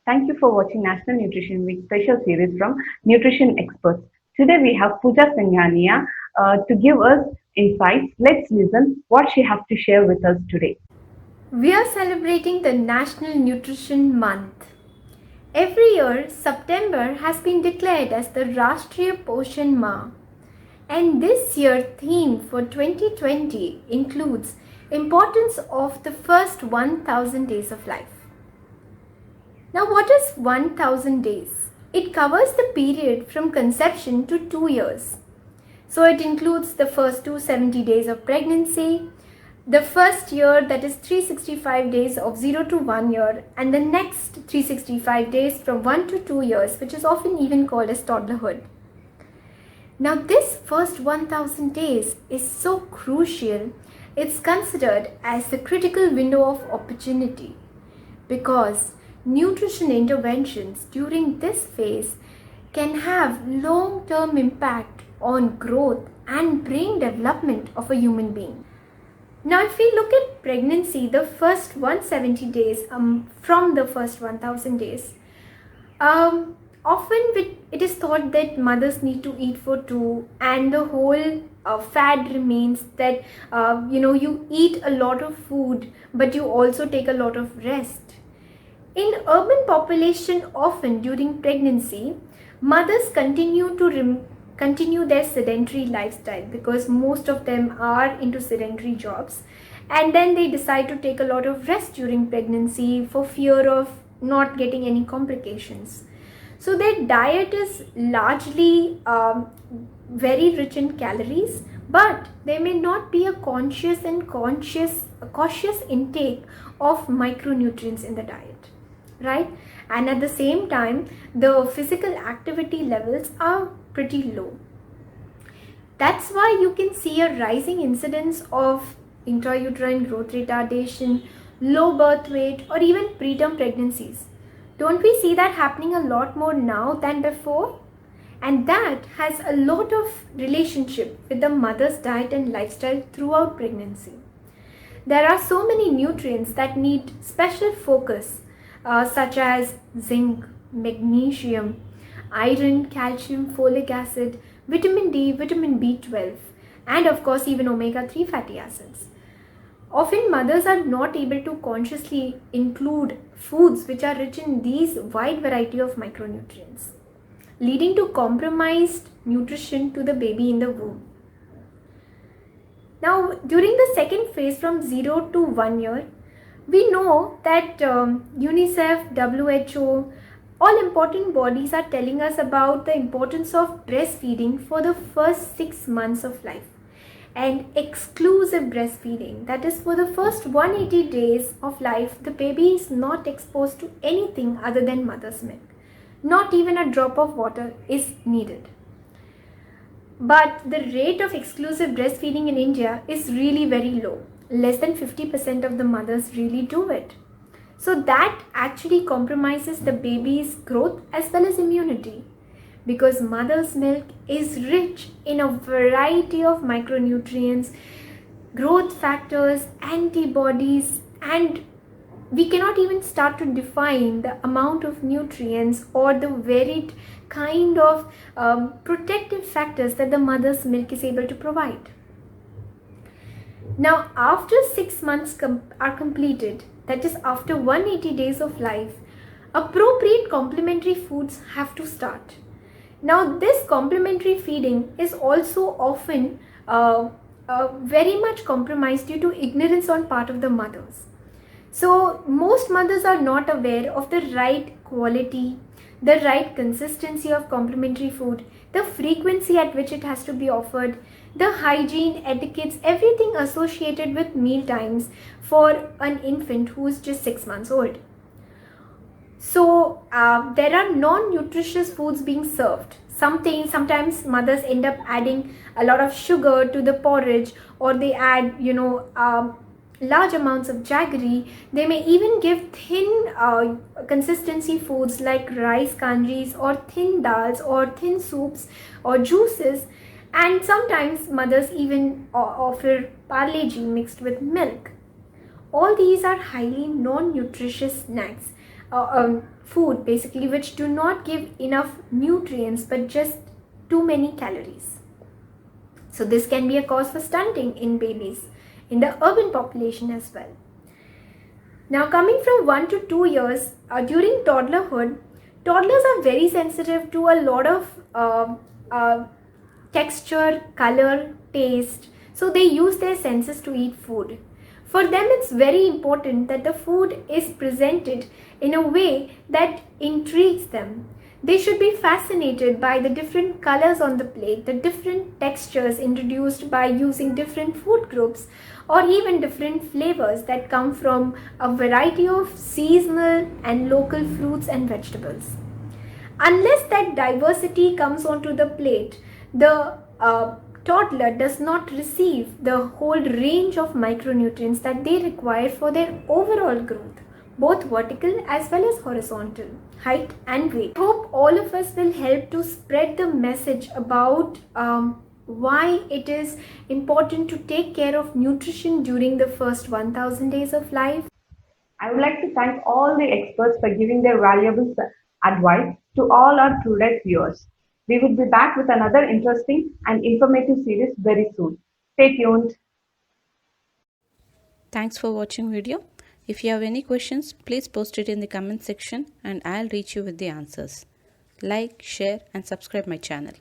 Thank you for watching National Nutrition Week special series from Nutrition Experts. Today we have Pooja Singhania to give us insights. Let's listen what she has to share with us today. We are celebrating the National Nutrition Month. Every year, September has been declared as the Rashtriya Poshan Mah. And this year's theme for 2020 includes importance of the first 1000 days of life. Now, what is 1000 days? It covers the period from conception to 2 years. So it includes the first 270 days of pregnancy, the first year, that is 365 days of 0 to 1 year, and the next 365 days from 1 to 2 years, which is often even called as toddlerhood. Now this first 1000 days is so crucial. It's considered as the critical window of opportunity because nutrition interventions during this phase can have long-term impact on growth and brain development of a human being. Now, if we look at pregnancy, the first 170 days from the first 1000 days, often it is thought that mothers need to eat for two, and the whole fad remains that you eat a lot of food, but you also take a lot of rest. In urban population, often during pregnancy, mothers continue their sedentary lifestyle because most of them are into sedentary jobs, and then they decide to take a lot of rest during pregnancy for fear of not getting any complications. So their diet is largely very rich in calories, but there may not be a cautious intake of micronutrients in the diet, right? And at the same time, the physical activity levels are pretty low. That's why you can see a rising incidence of intrauterine growth retardation, low birth weight, or even preterm pregnancies. Don't we see that happening a lot more now than before? And that has a lot of relationship with the mother's diet and lifestyle throughout pregnancy. There are so many nutrients that need special focus, such as zinc, magnesium, iron, calcium, folic acid, vitamin D, vitamin B12, and of course even omega-3 fatty acids. Often mothers are not able to consciously include foods which are rich in these wide variety of micronutrients, leading to compromised nutrition to the baby in the womb. Now, during the second phase from 0 to 1 year, we know that UNICEF, WHO, all important bodies are telling us about the importance of breastfeeding for the first 6 months of life, and exclusive breastfeeding, that is for the first 180 days of life, the baby is not exposed to anything other than mother's milk. Not even a drop of water is needed. But the rate of exclusive breastfeeding in India is really very low. Less than 50% of the mothers really do it. So that actually compromises the baby's growth as well as immunity, because mother's milk is rich in a variety of micronutrients, growth factors, antibodies, and we cannot even start to define the amount of nutrients or the varied kind of protective factors that the mother's milk is able to provide. Now, after 6 months are completed, that is after 180 days of life, appropriate complementary foods have to start. Now, this complementary feeding is also often very much compromised due to ignorance on part of the mothers. So, most mothers are not aware of the right quality, the right consistency of complementary food, the frequency at which it has to be offered, the hygiene, etiquettes, everything associated with meal times for an infant who is just 6 months old. So there are non-nutritious foods being served. Sometimes mothers end up adding a lot of sugar to the porridge, or they add large amounts of jaggery. They may even give thin consistency foods like rice kanjis or thin dals or thin soups or juices, and sometimes mothers even offer Parle-G mixed with milk. All these are highly non-nutritious snacks. food basically which do not give enough nutrients but just too many calories. So this can be a cause for stunting in babies in the urban population as well. Now coming from 1 to 2 years, during toddlerhood, toddlers are very sensitive to a lot of texture, color, taste. So they use their senses to eat food. For them, it's very important that the food is presented in a way that intrigues them. They should be fascinated by the different colors on the plate, the different textures introduced by using different food groups, or even different flavors that come from a variety of seasonal and local fruits and vegetables. Unless that diversity comes onto the plate, the toddler does not receive the whole range of micronutrients that they require for their overall growth, both vertical as well as horizontal, height and weight. I hope all of us will help to spread the message about why it is important to take care of nutrition during the first 1000 days of life. I would like to thank all the experts for giving their valuable advice to all our TrueDiet viewers. We will be back with another interesting and informative series very soon. Stay tuned. Thanks for watching video. If you have any questions, please post it in the comment section and I'll reach you with the answers. Like, share and subscribe my channel.